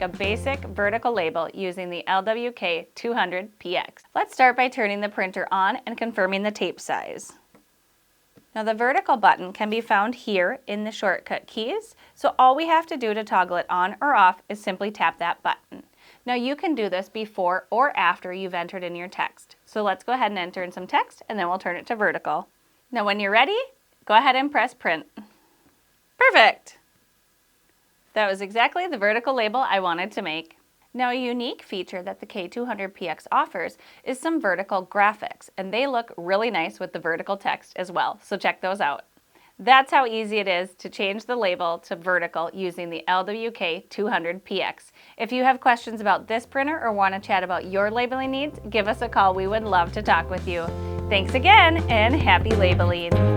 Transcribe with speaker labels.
Speaker 1: a basic vertical label using the LW-K200PX. Let's start by turning the printer on and confirming the tape size. Now the vertical button can be found here in the shortcut keys, so all we have to do to toggle it on or off is simply tap that button. Now you can do this before or after you've entered in your text. So let's go ahead and enter in some text and then we'll turn it to vertical. Now when you're ready, go ahead and press print. Perfect! That was exactly the vertical label I wanted to make. Now a unique feature that the K200PX offers is some vertical graphics, and they look really nice with the vertical text as well, so check those out. That's how easy it is to change the label to vertical using the LW-K200PX. If you have questions about this printer or want to chat about your labeling needs, give us a call. We would love to talk with you. Thanks again, and happy labeling!